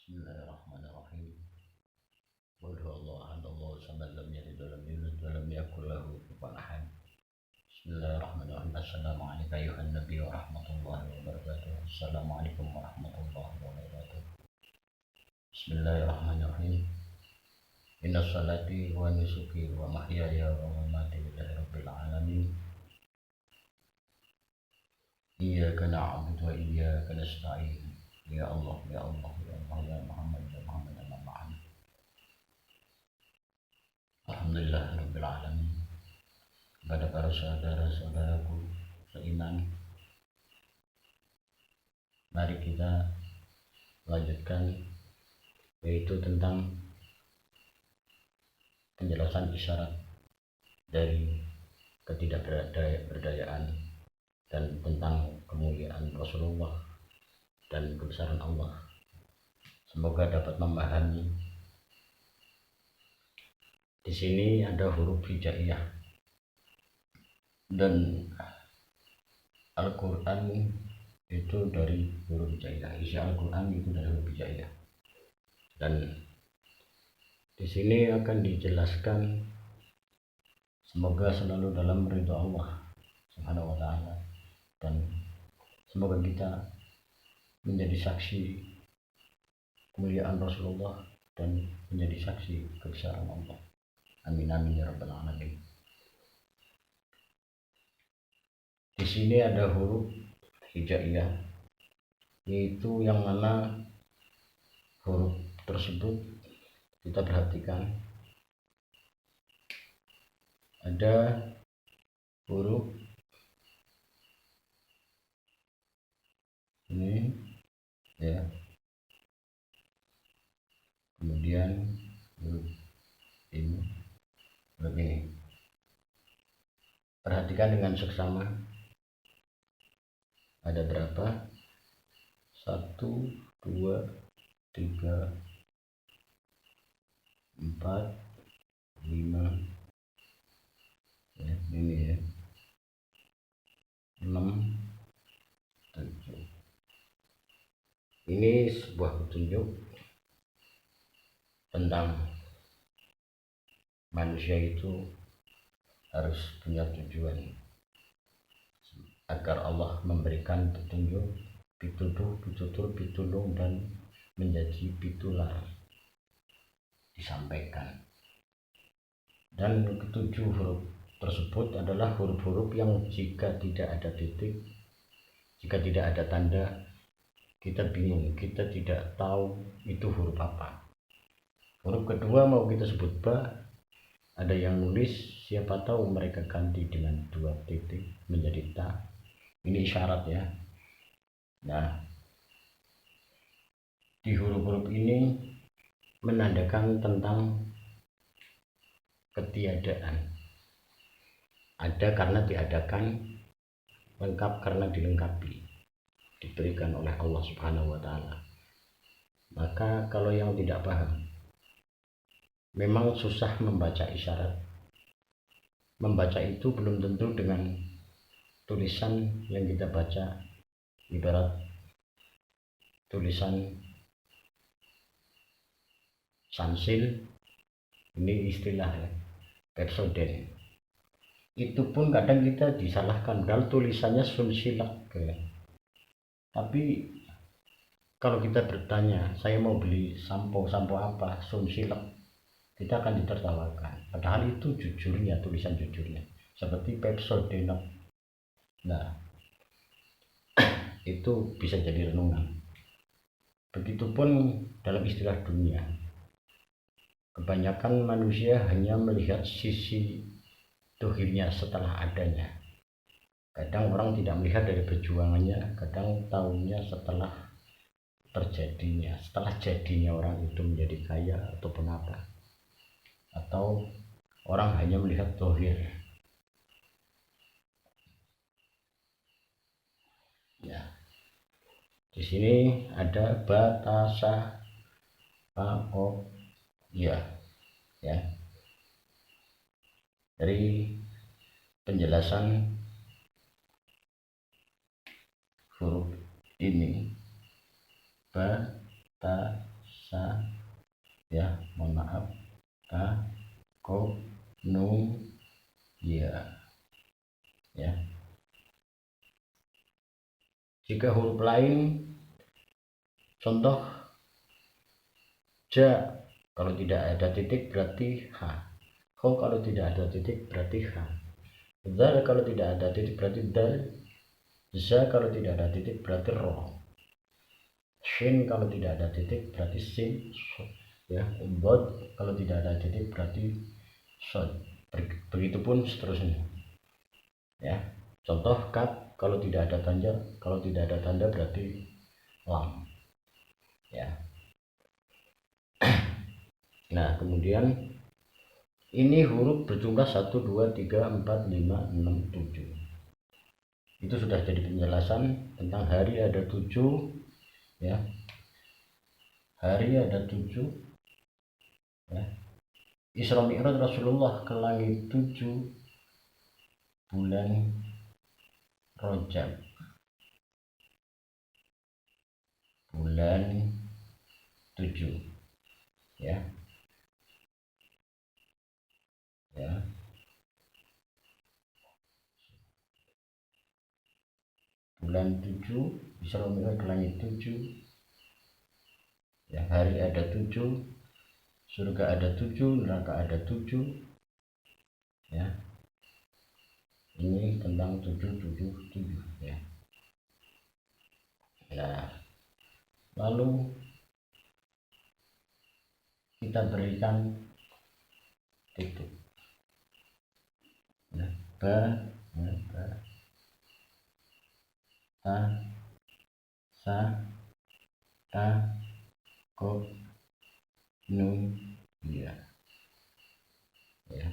Bismillahirrahmanirrahim. Qul huwallahu ahad, Allahu samad, lam yalid wa lam yulad wa lam yakul lahu kufuwan ahad. Bismillahirrahmanirrahim. Assalamualaikum ayuhan nabi wa rahmatullahi wa barakatuh. Assalamualaikum warahmatullahi wabarakatuh. Bismillahirrahmanirrahim. Inna salati wa nusuki wa mahyaya wa mamati lillahi rabbil alamin. Iyyaka na'budu wa iyyaka nasta'in. Ya Allah, ya Allah, ya Allah, ya Muhammad, ya Muhammad, ya Muhammad. Alhamdulillah rabbil alamin. Kepada para saudara-saudaraku seiman, mari kita lanjutkan, yaitu tentang penjelasan isyarat dari ketidakberdayaan dan tentang kemuliaan Rasulullah dan kebesaran Allah. Semoga dapat memahami. Di sini ada huruf hijaiyah dan Al-Quran itu dari huruf hijaiyah. Isi Al-Quran itu dari huruf hijaiyah. Dan di sini akan dijelaskan, semoga selalu dalam ridho Allah Subhanahu wa taala, dan semoga kita menjadi saksi kemuliaan Rasulullah dan menjadi saksi kebesaran Allah. Amin amin ya rabbal alamin. Di sini ada huruf hijaiyah, yaitu yang mana huruf tersebut kita perhatikan ada huruf ini ya, kemudian huruf ini, huruf ini. Perhatikan dengan seksama, ada berapa? 1, 2, 3, 4, 5 ya, ini ya, 6, 7. Ini sebuah petunjuk tentang manusia itu harus punya tujuan, agar Allah memberikan petunjuk, pitutur, pitulung, dan menjadi pitular disampaikan. Dan ketujuh huruf tersebut adalah huruf-huruf yang jika tidak ada titik, jika tidak ada tanda, kita bingung, kita tidak tahu itu huruf apa. Huruf kedua mau kita sebut ba, ada yang nulis, siapa tahu mereka ganti dengan 2 titik menjadi ta. Ini isyarat ya. Nah, di huruf-huruf ini menandakan tentang ketiadaan. Ada karena diadakan, lengkap karena dilengkapi, diberikan oleh Allah Subhanahu wa taala. Maka kalau yang tidak paham, memang susah membaca isyarat. Membaca itu belum tentu dengan tulisan yang kita baca, ibarat tulisan sansil, ini istilah ya, Pepsodent. Itu pun kadang kita disalahkan, kalau tulisannya sunsilak ya. Tapi kalau kita bertanya, saya mau beli sampo apa, sunsilak, kita akan ditertawakan. Padahal itu jujurnya, tulisan jujurnya, seperti Pepsodent. Nah, itu bisa jadi renungan. Begitupun dalam istilah dunia, kebanyakan manusia hanya melihat sisi dohirnya setelah adanya. Kadang orang tidak melihat dari perjuangannya, kadang tahunya setelah terjadinya, setelah jadinya orang itu menjadi kaya ataupun apa. Atau orang hanya melihat dohir ya. Di sini ada batasa pao ya, ya. Dari penjelasan huruf ini, batasa sa, ya, mohon maaf, ka, ko, nun, ya. Ya. Jika huruf lain, contoh ja, kalau tidak ada titik berarti h. Ho kalau tidak ada titik berarti h. Zal kalau tidak ada titik berarti dal. Za kalau tidak ada titik berarti ro. Shin kalau tidak ada titik berarti sin. Ya, bod kalau tidak ada titik berarti sod. Begitupun seterusnya. Ya. Contoh kap kalau tidak ada tanda berarti lam. Ya. Nah, kemudian ini huruf berjumlah 1, 2, 3, 4, 5, 6, 7. Itu sudah jadi penjelasan tentang hari ada 7, ya. Hari ada 7, ya. Isra Mi'raj Rasulullah ke langit 7 bulan Rajab. Bulan 7, ya. Ya. Bulan 7 Isra Mi'raj ke langit 7. Ya, hari ada 7, surga ada 7, neraka ada 7. Ya. Ini tentang 777, ya. Nah, lalu kita berikan titik. Ya, ba, ya, ba, ta, sa, ta, ko, nun, ya. Ya.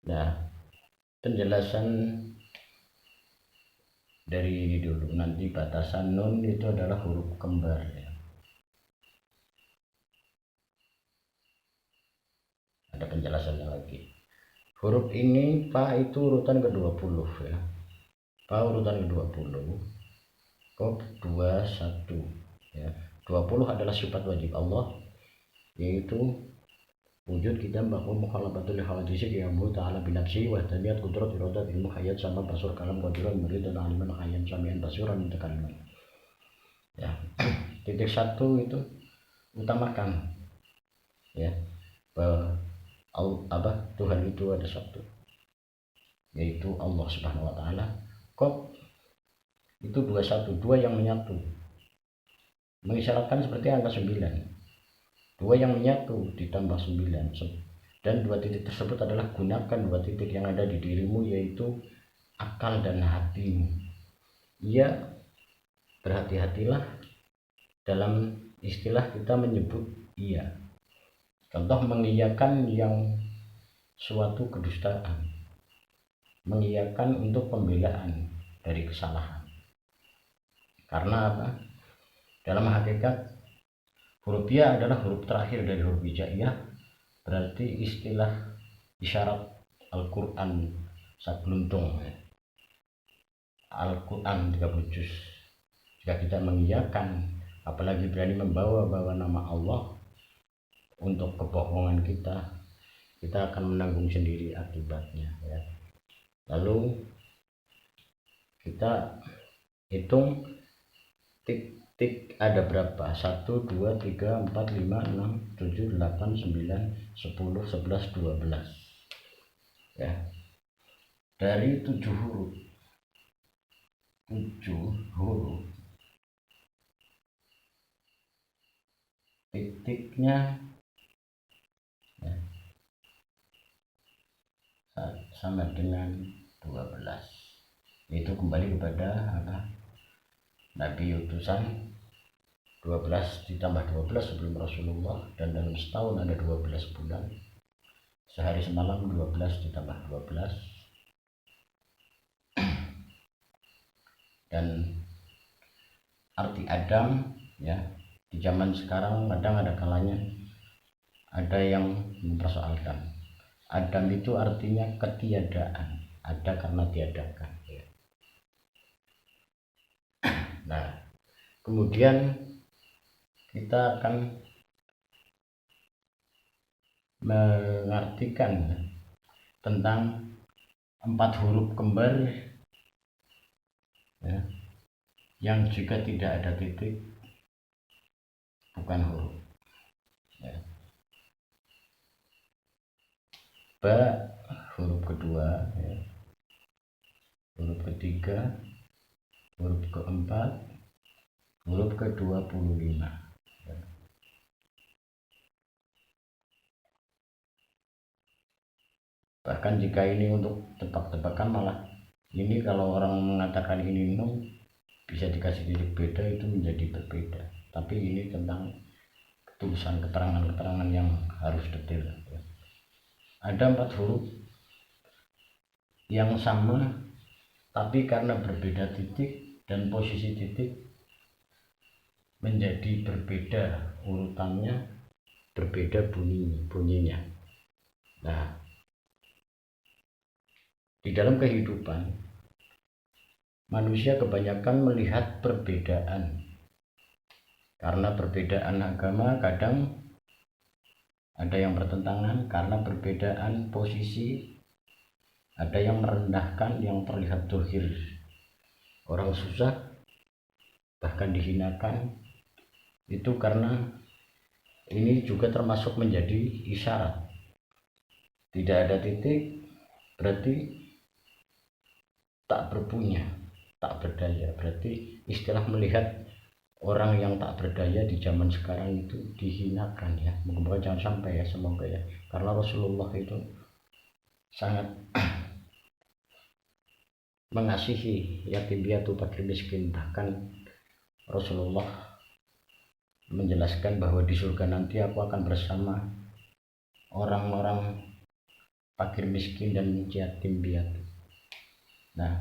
Nah, penjelasan dari dulu, nanti batasan nun itu adalah huruf kembar, ya. Ada penjelasannya lagi. Huruf ini fa itu urutan ke-20, ya. Fa urutan ke-20, kop 21, ya. 20 adalah sifat wajib Allah, yaitu wujud kita bahwa mukhalafatul hawadisi qiyamu ta'ala binafsi wa tabiat qudrat iradat ilmu hayat sama basur kalam qadiran murid dan aliman hayyan samian basuran mutakalliman. Ya. Titik 1 itu utamakan, ya, bahwa Tuhan itu ada satu, yaitu Allah Subhanahu wa taala. Kop itu 21, dua yang menyatu, mengisyaratkan seperti angka 9. Dua yang menyatu ditambah 9, dan dua titik tersebut adalah gunakan dua titik yang ada di dirimu, yaitu akal dan hatimu. Ia berhati-hatilah dalam istilah kita menyebut iya. Contoh, mengiyakan yang suatu kedustaan, mengiyakan untuk pembelaan dari kesalahan. Karena apa? Dalam hakikat huruf ya adalah huruf terakhir dari huruf hijaiyah, berarti istilah isyarat Al-Quran sakluntung, Al-Quran 30 juz. Jika kita mengiyakan, apalagi berani membawa nama Allah untuk kebohongan kita akan menanggung sendiri akibatnya, ya. Lalu kita hitung titik ada berapa? 1, 2, 3, 4, 5, 6, 7, 8, 9, 10, 11, 12, ya. Dari 7 huruf titiknya, ya, sama dengan 12. Itu kembali kepada apa? Nabi utusan 12 ditambah 12 sebelum Rasulullah, dan dalam setahun ada 12 bulan. Sehari semalam 12 ditambah 12. Dan arti Adam, ya, di zaman sekarang kadang ada kalanya ada yang mempersoalkan. Adam itu artinya ketiadaan, ada karena tiadakan, ya. Nah, Kemudian kita akan mengartikan tentang 4 huruf kembar ya, yang jika tidak ada titik bukan huruf ya. Ba huruf kedua ya, huruf ketiga, huruf keempat, huruf ke-25 ya. Bahkan jika ini untuk tebak-tebakan, malah ini kalau orang mengatakan ini nun bisa dikasih titik beda itu menjadi berbeda, tapi ini tentang tulisan keterangan-keterangan yang harus detail ya. Ada 4 huruf yang sama tapi karena berbeda titik dan posisi titik menjadi berbeda urutannya, berbeda bunyinya. Nah, di dalam kehidupan manusia kebanyakan melihat perbedaan karena perbedaan agama, kadang ada yang bertentangan karena perbedaan posisi, ada yang merendahkan, yang terlihat dohir, orang susah bahkan dihinakan. Itu karena ini juga termasuk menjadi isyarat. Tidak ada titik berarti tak berpunya, tak berdaya. Berarti istilah melihat orang yang tak berdaya di zaman sekarang itu dihinakan ya. Moga-moga jangan sampai ya, semoga ya. Karena Rasulullah itu sangat mengasihi yatim piatu, fakir miskin. Bahkan Rasulullah menjelaskan bahwa di surga nanti aku akan bersama orang-orang fakir miskin dan yatim piatu. Nah,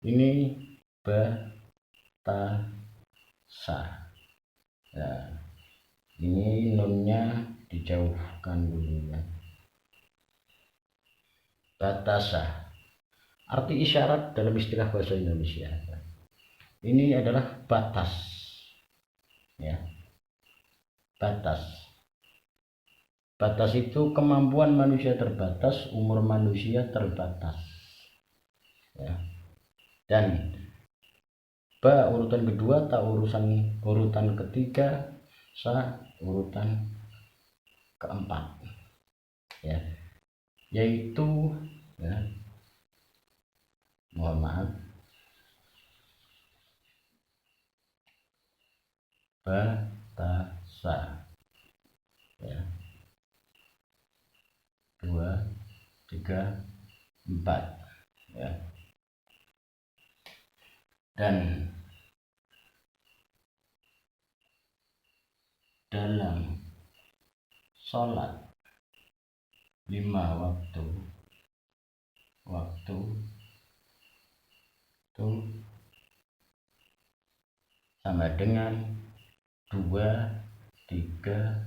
ini batasa. Nah, ini nunnya dijauhkan dulu ya. Batasa, arti isyarat dalam istilah bahasa Indonesia ini adalah batas ya. Batas itu kemampuan manusia terbatas, umur manusia terbatas ya. Dan ba urutan kedua, ta urutan ketiga, sa urutan keempat ya, yaitu ya, mohon maaf, batasa ya, 2, 3, 4 ya. Dan dalam sholat 5 waktu itu sama dengan 2, 3,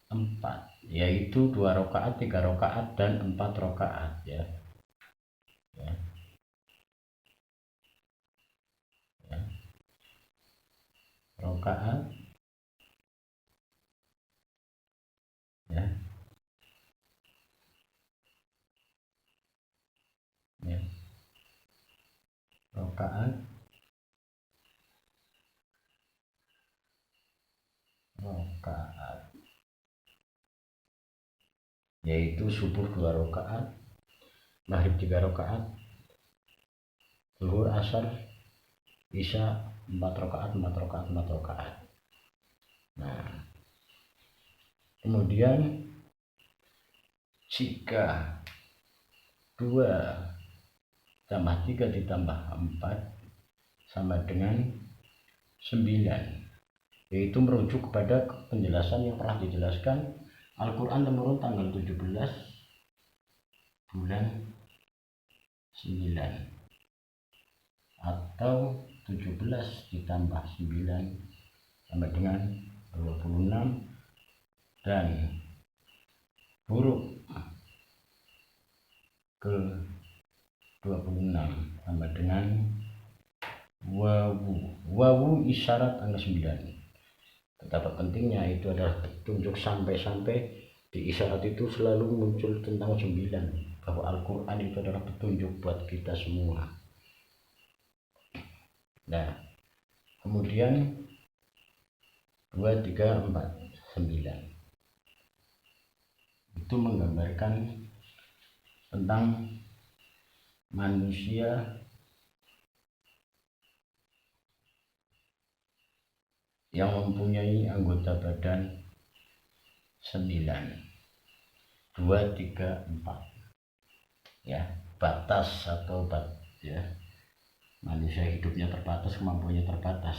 4, yaitu 2 rakaat, 3 rakaat, dan 4 rakaat ya. Ya. Ya. Rakaat ya. Ya. Rakaat yaitu subuh 2 rakaat, maghrib 3 rakaat, zuhur, asar, isya 4 rakaat, 4 rakaat, 4 rakaat. Nah, kemudian jika 2 tambah 3 ditambah 4 sama dengan 9, yaitu merujuk kepada penjelasan yang pernah dijelaskan. Al-Quran menurun tanggal 17 bulan 9 atau 17 ditambah 9 sama dengan 26, dan huruf ke 26 sama dengan wawu isyarat angka 9. Betapa pentingnya itu adalah petunjuk sampai-sampai di isyarat itu selalu muncul tentang 9, bahwa Al-Quran itu adalah petunjuk buat kita semua. Nah, kemudian 2, 3, 4, 9 itu menggambarkan tentang manusia yang mempunyai anggota badan 9, 2, 3, 4 ya, batas atau ya, manusia hidupnya terbatas, kemampuannya terbatas.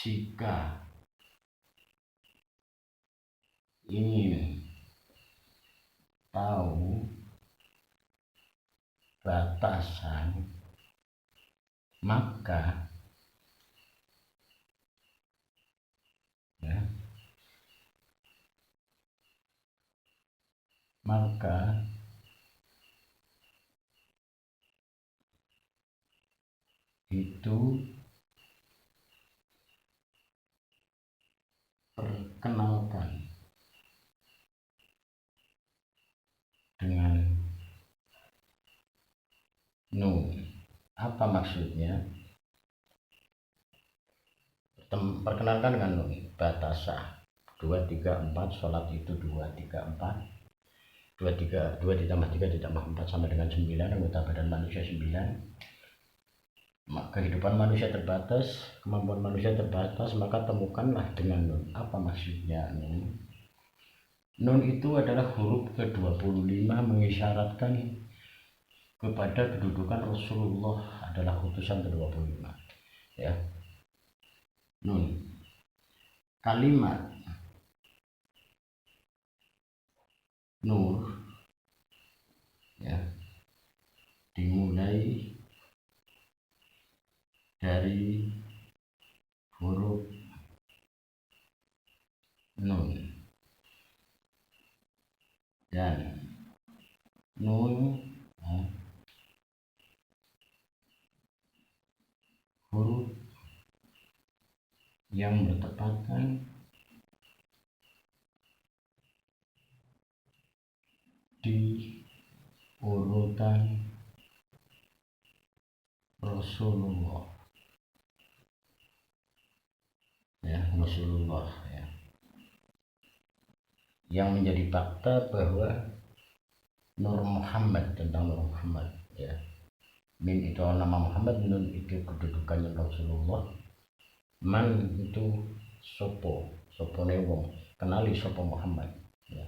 Jika ingin tahu batasan, maka itu perkenalkan dengan nun. Apa maksudnya? Perkenalkan dengan nun, batasa 2, 3, 4, sholat itu 2, 3, 4, 2 ditambah 3 ditambah 4 sama dengan 9, anggota badan manusia 9. Kehidupan manusia terbatas, kemampuan manusia terbatas, maka temukanlah dengan nun. Apa maksudnya nun? Nun itu adalah huruf ke-25 mengisyaratkan kepada kedudukan Rasulullah adalah utusan ke-25 ya. Nun, kalimat nur ya, dimulai dari huruf nun, dan nun huruf yang bertepatan di urutan Rasulullah ya, Rasulullah ya, yang menjadi fakta bahwa Nur Muhammad, tentang Nur Muhammad ya. Min itu nama Muhammad, nun itu kedudukannya Rasulullah, man itu sopone wong, kenali sopo Muhammad ya.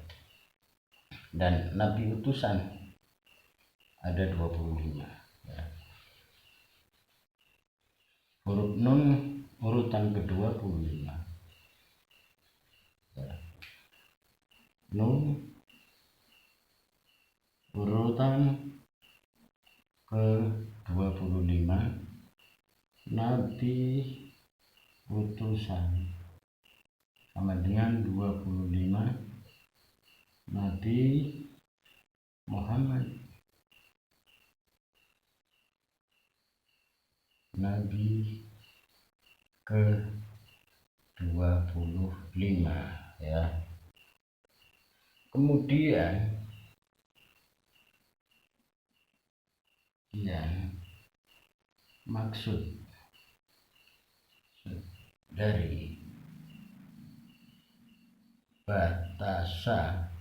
Dan Nabi utusan ada 25 ya. Huruf nun urutan ke-25 ya. Nun urutan ke-25, Nabi utusan sama dengan 25 Nabi Muhammad, Nabi ke-25 ya. Kemudian maksud dari batasa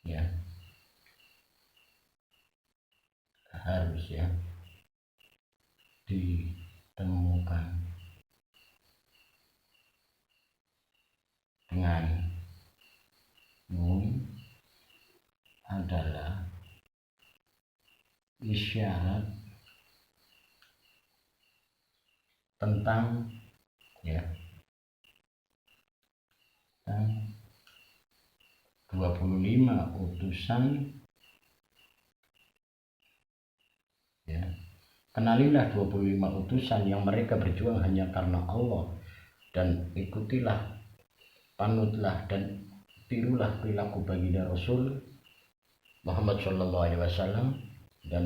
ya, harus ya ditemukan dengan nun adalah isyarat tentang ya, tentang 25 utusan ya. Kenalilah 25 utusan yang mereka berjuang hanya karena Allah, dan ikutilah, panutlah dan tirulah perilaku baginda Rasul Muhammad SAW, dan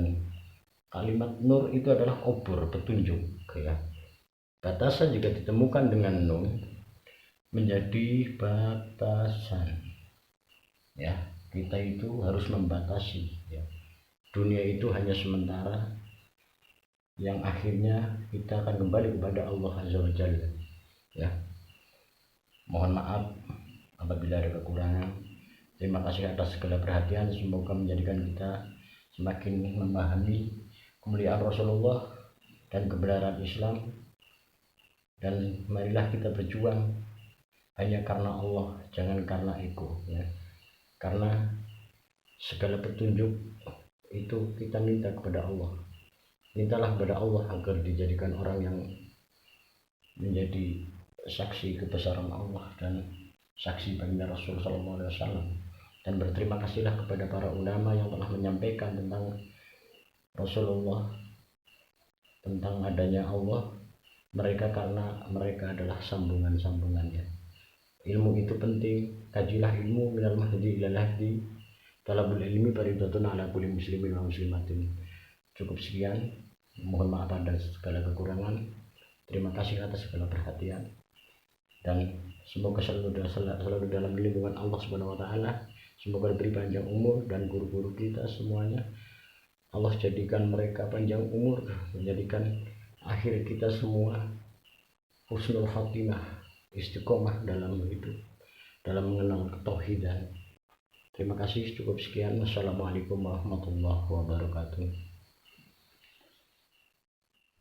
Kalimat nur itu adalah obor, petunjuk ya. Batasan jika ditemukan dengan nun menjadi batasan ya. Kita itu harus membatasi ya. Dunia itu hanya sementara, yang akhirnya kita akan kembali kepada Allah Azza wa Jalla ya. Mohon maaf apabila ada kekurangan. Terima kasih atas segala perhatian. Semoga menjadikan kita semakin memahami kemuliaan Rasulullah dan kebenaran Islam, dan marilah kita berjuang hanya karena Allah, jangan karena ego ya. Karena segala petunjuk itu kita minta kepada Allah. Mintalah kepada Allah agar dijadikan orang yang menjadi saksi kebesaran Allah dan saksi baginda Rasul sallallahu alaihi wasallam. Dan berterima kasihlah kepada para ulama yang telah menyampaikan tentang Rasulullah, tentang adanya Allah. Mereka karena mereka adalah sambungan-sambungannya. Ilmu itu penting, kajilah ilmu minal mahdi ilal lahdi. Talabul ilmi fardhatun ala kulli muslimin wa muslimatin. Cukup sekian, mohon maaf atas segala kekurangan. Terima kasih atas segala perhatian, dan semoga selalu dalam lindungan Allah Subhanahu wa taala. Semoga diberi panjang umur, dan guru-guru kita semuanya Allah jadikan mereka panjang umur, menjadikan akhir kita semua husnul khatimah, istiqomah dalam hidup, dalam mengenal ketauhidan. Terima kasih, cukup sekian. Wassalamualaikum warahmatullahi wabarakatuh.